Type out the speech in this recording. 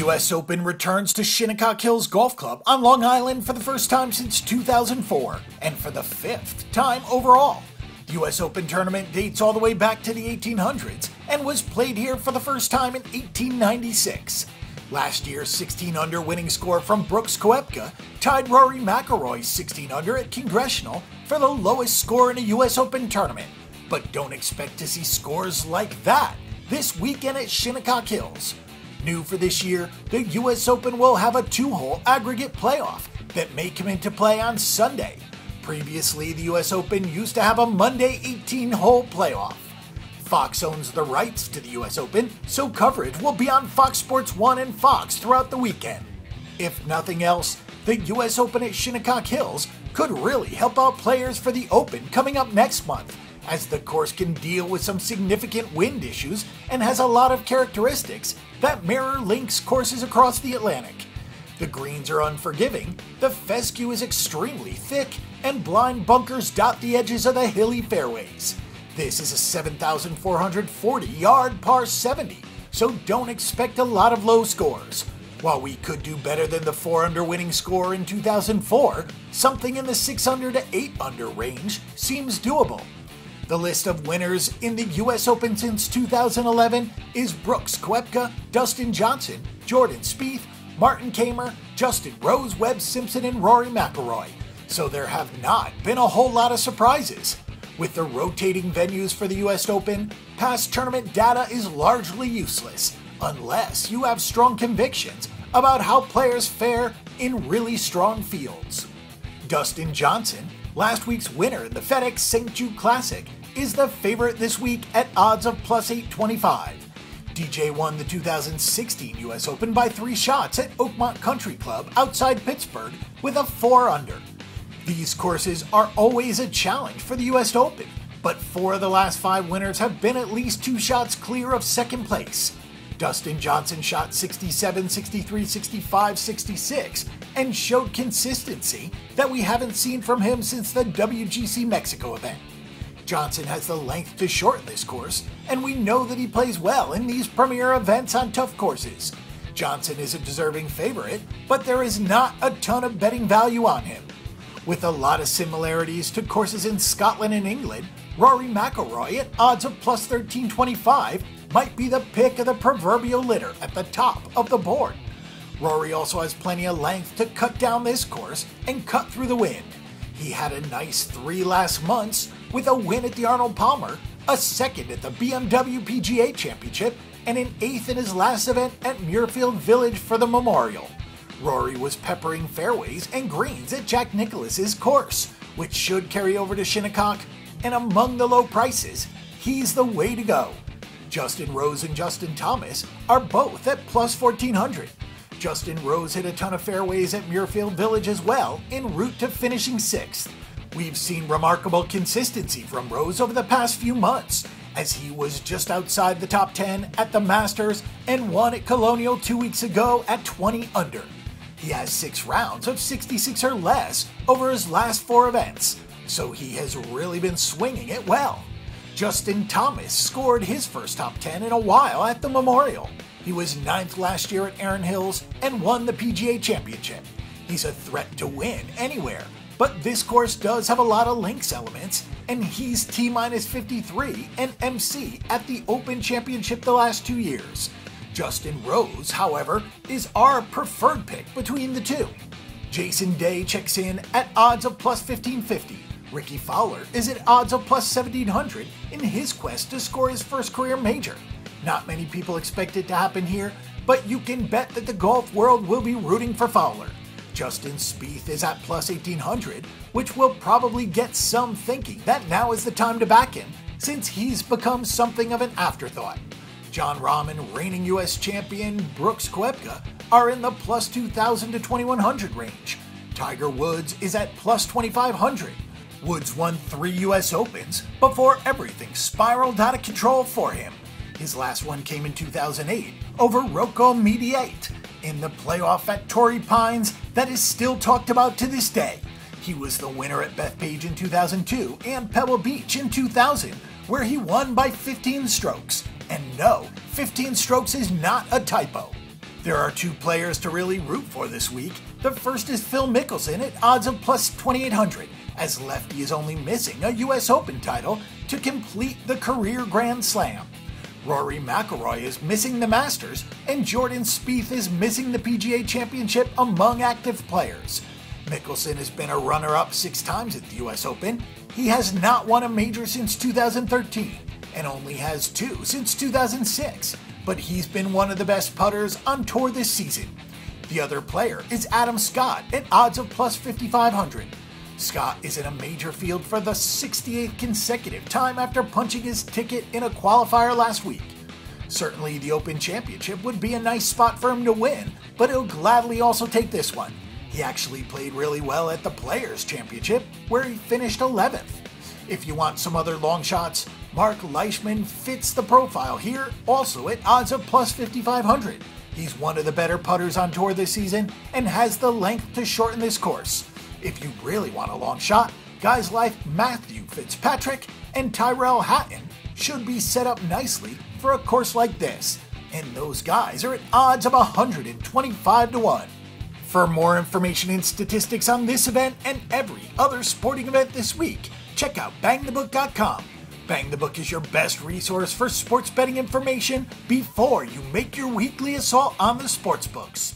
U.S. Open returns to Shinnecock Hills Golf Club on Long Island for the first time since 2004, and for the fifth time overall. The U.S. Open tournament dates all the way back to the 1800s and was played here for the first time in 1896. Last year's 16-under winning score from Brooks Koepka tied Rory McIlroy's 16-under at Congressional for the lowest score in a U.S. Open tournament. But don't expect to see scores like that this weekend at Shinnecock Hills. New for this year, the U.S. Open will have a 2-hole aggregate playoff that may come into play on Sunday. Previously, the U.S. Open used to have a Monday 18-hole playoff. Fox owns the rights to the U.S. Open, so coverage will be on Fox Sports 1 and Fox throughout the weekend. If nothing else, the U.S. Open at Shinnecock Hills could really help out players for the Open coming up next month, as the course can deal with some significant wind issues and has a lot of characteristics that mirror links courses across the Atlantic. The greens are unforgiving, the fescue is extremely thick, and blind bunkers dot the edges of the hilly fairways. This is a 7,440-yard par 70, so don't expect a lot of low scores. While we could do better than the 4-under winning score in 2004, something in the 6-under to 8-under range seems doable. The list of winners in the U.S. Open since 2011 is Brooks Koepka, Dustin Johnson, Jordan Spieth, Martin Kaymer, Justin Rose, Webb Simpson, and Rory McIlroy, so there have not been a whole lot of surprises. With the rotating venues for the U.S. Open, past tournament data is largely useless, unless you have strong convictions about how players fare in really strong fields. Dustin Johnson, last week's winner in the FedEx St. Jude Classic, is the favorite this week at odds of plus 825. DJ won the 2016 U.S. Open by 3 shots at Oakmont Country Club outside Pittsburgh with a 4-under. These courses are always a challenge for the U.S. Open, but 4 of the last 5 winners have been at least 2 shots clear of second place. Dustin Johnson shot 67, 63, 65, 66, and showed consistency that we haven't seen from him since the WGC Mexico event. Johnson has the length to short this course, and we know that he plays well in these premier events on tough courses. Johnson is a deserving favorite, but there is not a ton of betting value on him. With a lot of similarities to courses in Scotland and England, Rory McIlroy at odds of plus 1325 might be the pick of the proverbial litter at the top of the board. Rory also has plenty of length to cut down this course and cut through the wind. He had a nice 3 last months with a win at the Arnold Palmer, a 2nd at the BMW PGA Championship, and an 8th in his last event at Muirfield Village for the Memorial. Rory was peppering fairways and greens at Jack Nicklaus's course, which should carry over to Shinnecock, and among the low prices, he's the way to go. Justin Rose and Justin Thomas are both at plus 1400. Justin Rose hit a ton of fairways at Muirfield Village as well, en route to finishing 6th. We've seen remarkable consistency from Rose over the past few months, as he was just outside the top 10 at the Masters and won at Colonial 2 weeks ago at 20 under. He has 6 rounds of 66 or less over his last 4 events, so he has really been swinging it well. Justin Thomas scored his first top 10 in a while at the Memorial. He was 9th last year at Erin Hills and won the PGA Championship. He's a threat to win anywhere, but this course does have a lot of links elements, and he's T-minus 53 and MC at the Open Championship the last 2 years. Justin Rose, however, is our preferred pick between the two. Jason Day checks in at odds of plus 1550. Ricky Fowler is at odds of plus 1700 in his quest to score his first career major. Not many people expect it to happen here, but you can bet that the golf world will be rooting for Fowler. Justin Spieth is at plus 1800, which will probably get some thinking that now is the time to back him, since he's become something of an afterthought. Jon Rahm and reigning U.S. champion Brooks Koepka are in the plus 2,000 to 2,100 range. Tiger Woods is at plus 2,500. Woods won 3 U.S. Opens before everything spiraled out of control for him. His last one came in 2008 over Rocco Mediate in the playoff at Torrey Pines that is still talked about to this day. He was the winner at Bethpage in 2002 and Pebble Beach in 2000, where he won by 15 strokes. And no, 15 strokes is not a typo. There are two players to really root for this week. The first is Phil Mickelson at odds of plus 2,800, as lefty is only missing a U.S. Open title to complete the career Grand Slam. Rory McIlroy is missing the Masters, and Jordan Spieth is missing the PGA Championship among active players. Mickelson has been a runner-up 6 times at the U.S. Open. He has not won a major since 2013, and only has 2 since 2006. But he's been one of the best putters on tour this season. The other player is Adam Scott at odds of plus 5,500. Scott is in a major field for the 68th consecutive time after punching his ticket in a qualifier last week. Certainly the Open Championship would be a nice spot for him to win, but he'll gladly also take this one. He actually played really well at the Players' Championship, where he finished 11th. If you want some other long shots, Mark Leishman fits the profile here, also at odds of plus 5,500. He's one of the better putters on tour this season and has the length to shorten this course. If you really want a long shot, guys like Matthew Fitzpatrick and Tyrell Hatton should be set up nicely for a course like this, and those guys are at odds of 125 to 1. For more information and statistics on this event and every other sporting event this week, check out bangthebook.com. Bang the Book is your best resource for sports betting information before you make your weekly assault on the sports books.